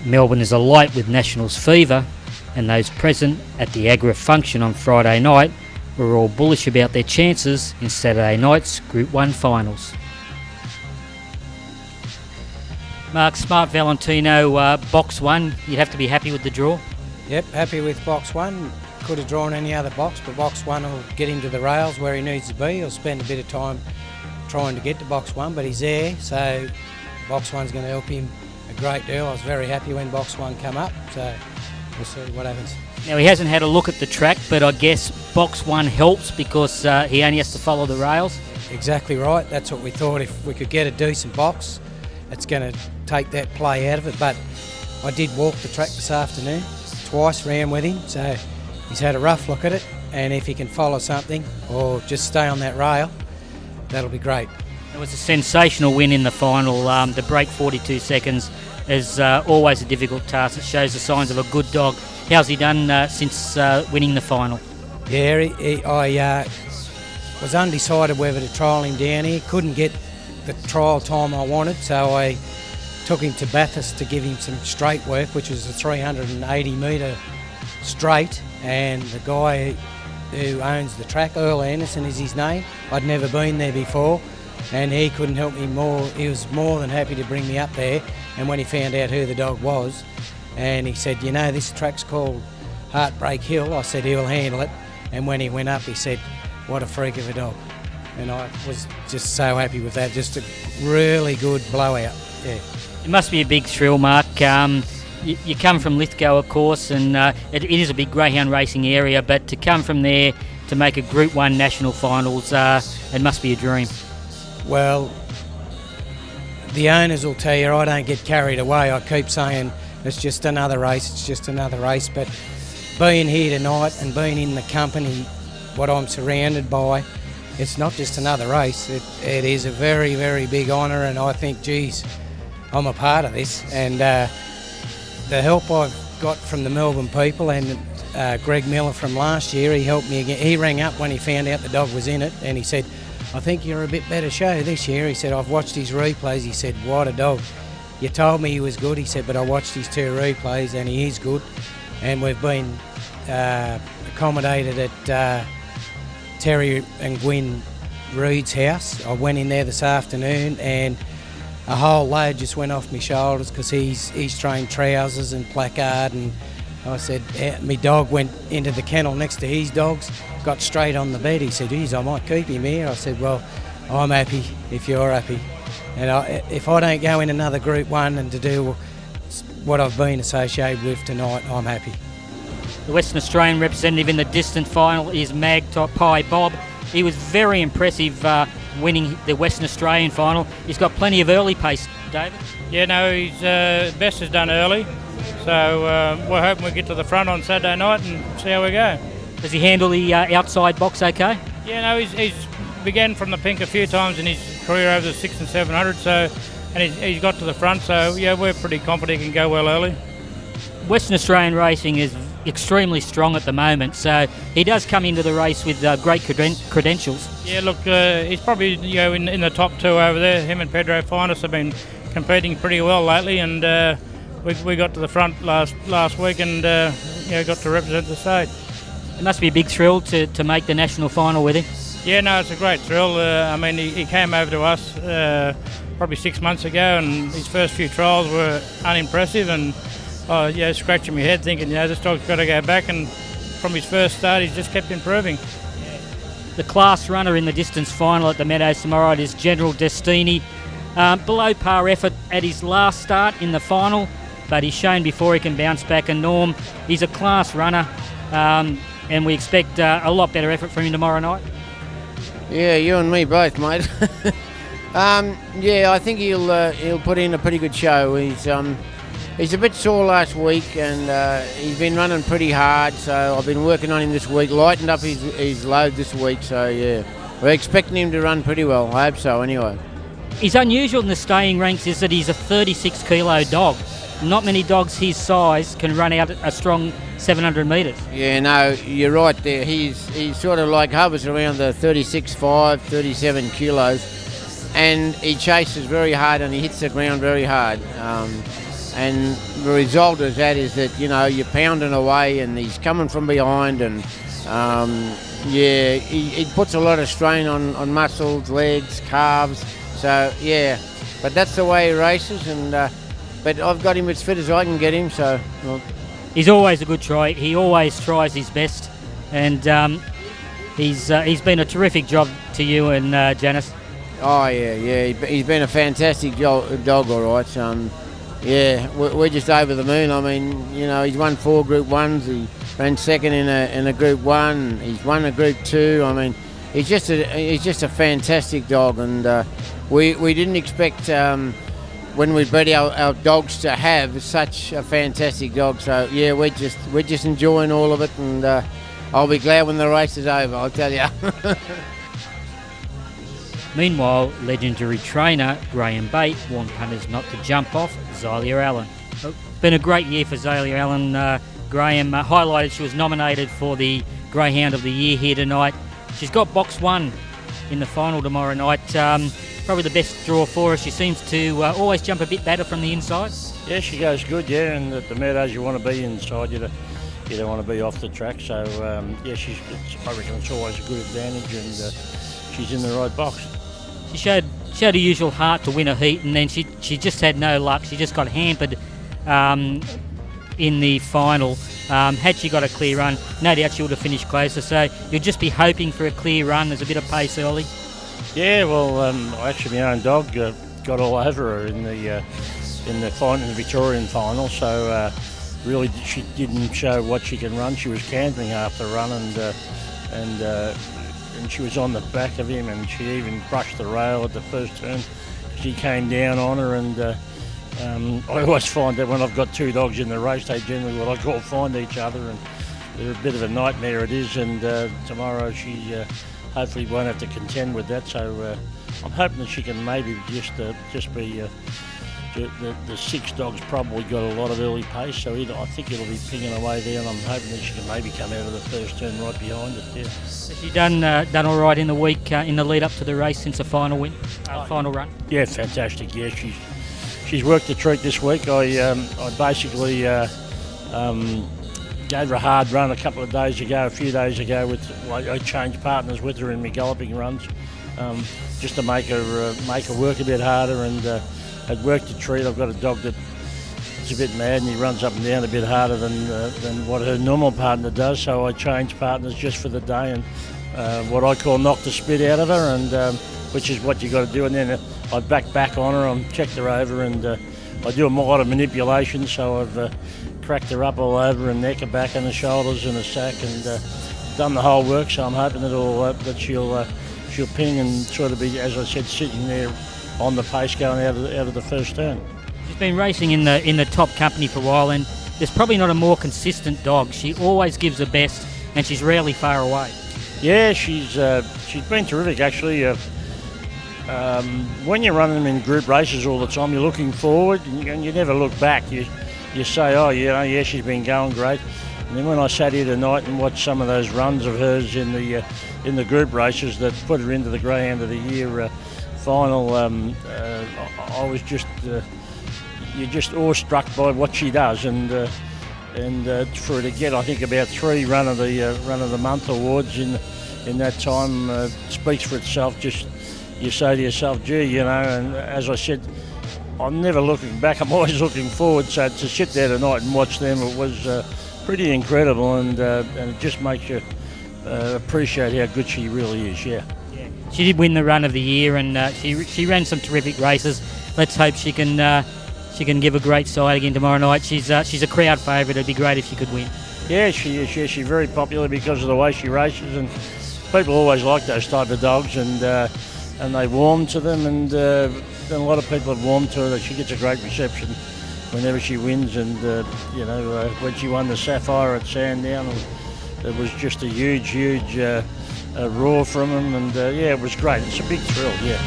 Melbourne is alight with Nationals fever, and those present at the AGRA function on Friday night were all bullish about their chances in Saturday night's Group 1 finals. Mark, Smart Valentino, box 1, you'd have to be happy with the draw? Yep, happy with box 1. Could have drawn any other box, but box 1 will get him to the rails where he needs to be. He'll spend a bit of time trying to get to box 1, but he's there, so box 1's going to help him a great deal. I was very happy when box 1 came up, so we'll see what happens. Now, he hasn't had a look at the track, but I guess box 1 helps because he only has to follow the rails. Exactly right. That's what we thought. If we could get a decent box, it's going to take that play out of it. But I did walk the track this afternoon, twice ran with him, so he's had a rough look at it, and if he can follow something or just stay on that rail, that'll be great. It was a sensational win in the final. To break 42 seconds is always a difficult task. It shows the signs of a good dog. How's he done since winning the final? Yeah, I was undecided whether to trial him down here. Couldn't get the trial time I wanted, so I took him to Bathurst to give him some straight work, which was a 380 metre straight, and the guy who owns the track, Earl Anderson is his name, I'd never been there before, and he couldn't help me more. He was more than happy to bring me up there, and when he found out who the dog was, and he said, you know, this track's called Heartbreak Hill, I said he'll handle it, and when he went up he said, what a freak of a dog. And I was just so happy with that, just a really good blowout, yeah. It must be a big thrill, Mark. You come from Lithgow, of course, and it is a big greyhound racing area, but to come from there to make a Group 1 national finals, it must be a dream. Well, the owners will tell you I don't get carried away. I keep saying it's just another race, but being here tonight and being in the company, what I'm surrounded by, it's not just another race. It is a very, very big honour, and I think, geez, I'm a part of this. And the help I've got from the Melbourne people and Greg Miller from last year, he helped me again. He rang up when he found out the dog was in it, and he said, I think you're a bit better show this year. He said, I've watched his replays. He said, what a dog. You told me he was good. He said, but I watched his 2 replays and he is good. And we've been accommodated at Terry and Gwyn Reed's house. I went in there this afternoon and a whole load just went off my shoulders because he's trained trousers and placard, and I said, my dog went into the kennel next to his dogs, got straight on the bed. He said, geez, I might keep him here. I said, well, I'm happy if you're happy. And if I don't go in another Group 1 and to do what I've been associated with tonight, I'm happy. The Western Australian representative in the distant final is Magpie Bob. He was very impressive winning the Western Australian final. He's got plenty of early pace, David. Yeah, no, his best is done early. So we're hoping we get to the front on Saturday night and see how we go. Does he handle the outside box okay? Yeah, no, he's began from the pink a few times in his career over the 600 and 700, so, and he's got to the front, so yeah, we're pretty confident he can go well early. Western Australian racing is extremely strong at the moment, so he does come into the race with great credentials. Yeah, look, he's probably in the top 2 over there. Him and Pedro Finest have been competing pretty well lately, and we got to the front last week and got to represent the state. It must be a big thrill to make the national final with him. Yeah, no, it's a great thrill. I mean, he came over to us probably 6 months ago, and his first few trials were unimpressive, and scratching my head thinking, this dog's got to go back, and from his first start he's just kept improving. The class runner in the distance final at the Meadows tomorrow is General Destini. Below par effort at his last start in the final, but he's shown before he can bounce back, and Norm, he's a class runner, and we expect a lot better effort from him tomorrow night. Yeah, you and me both, mate. I think he'll put in a pretty good show. He's a bit sore last week, and he's been running pretty hard, so I've been working on him this week, lightened up his load this week, so yeah, we're expecting him to run pretty well. I hope so anyway. He's unusual in the staying ranks is that he's a 36 kilo dog. Not many dogs his size can run out a strong 700 metres. Yeah, no, you're right there. He's sort of like hovers around the 36.5, 37 kilos, and he chases very hard and he hits the ground very hard. and the result of that is that, you know, you're pounding away and he's coming from behind, and yeah, he puts a lot of strain on muscles, legs, calves. So yeah, but that's the way he races, and but I've got him as fit as I can get him. So well. He's always a good try. He always tries his best, and he's been a terrific job to you and Janice. Oh yeah, he's been a fantastic dog, all right. Yeah, we're just over the moon. I mean, you know, he's won 4 Group 1s. He ran second in a Group 1. He's won a Group 2. I mean, he's just a fantastic dog, and we didn't expect when we bred our dogs to have such a fantastic dog. So yeah, we're just enjoying all of it, and I'll be glad when the race is over, I'll tell you. Meanwhile, legendary trainer Graham Bate warned punters not to jump off Xylia Allen. It's been a great year for Xylia Allen. Graham highlighted she was nominated for the Greyhound of the Year here tonight. She's got box 1 in the final tomorrow night. Probably the best draw for her. She seems to always jump a bit better from the inside. Yeah, she goes good, yeah, and at the Meadows you want to be inside, you don't want to be off the track. So, yeah, I reckon it's always a good advantage, and she's in the right box. She showed her usual heart to win a heat, and then she just had no luck. She just got hampered in the final. Had she got a clear run, no doubt she would have finished closer. So you'll just be hoping for a clear run. There's a bit of pace early. Yeah, well, actually my own dog got all over her in the Victorian final. So really, she didn't show what she can run. She was cantering half the run, and she was on the back of him, and she even brushed the rail at the first turn. She came down on her, and I always find that when I've got 2 dogs in the race, they generally what I call find each other, and they're a bit of a nightmare it is. And tomorrow she hopefully won't have to contend with that. So I'm hoping that she can maybe just be. The 6 dogs probably got a lot of early pace, so I think it'll be pinging away there, and I'm hoping that she can maybe come out of the first turn right behind it. Yeah. Has she done all right in the week in the lead up to the race since the final win, final run? Yeah, fantastic. Yeah, she's worked the treat this week. I basically gave her a hard run a few days ago. I changed partners with her in my galloping runs, just to make her work a bit harder, and. I'd worked the treat. I've got a dog that's a bit mad, and he runs up and down a bit harder than what her normal partner does. So I changed partners just for the day, and what I call knock the spit out of her, and which is what you got to do. And then I back on her, and checked her over, and I do a lot of manipulation. So I've cracked her up all over, and neck, her back, and the shoulders, and the sack, and done the whole work. So I'm hoping that she'll ping and sort of be, as I said, sitting there on the pace going out of the first turn. She's been racing in the top company for a while, and there's probably not a more consistent dog. She always gives her best, and she's rarely far away. Yeah, she's been terrific actually. When you're running them in group races all the time, you're looking forward, and you never look back. You say, oh yeah, she's been going great. And then when I sat here tonight and watched some of those runs of hers in the group races that put her into the Greyhound of the Year final, I was you're just awestruck by what she does, and for her to get, I think, about 3 run of the month awards in that time speaks for itself. Just you say to yourself, gee, you know. And as I said, I'm never looking back. I'm always looking forward. So to sit there tonight and watch them, it was pretty incredible, and it just makes you appreciate how good she really is. Yeah. She did win the run of the year, and she ran some terrific races. Let's hope she can give a great side again tomorrow night. She's a crowd favourite. It'd be great if she could win. Yeah, she is. Yeah, she's very popular because of the way she races, and people always like those type of dogs, and they warm to them, and a lot of people have warmed to her. That she gets a great reception whenever she wins, and when she won the Sapphire at Sandown, it was just a huge roar from them, and yeah, it was great. It's a big thrill, yeah.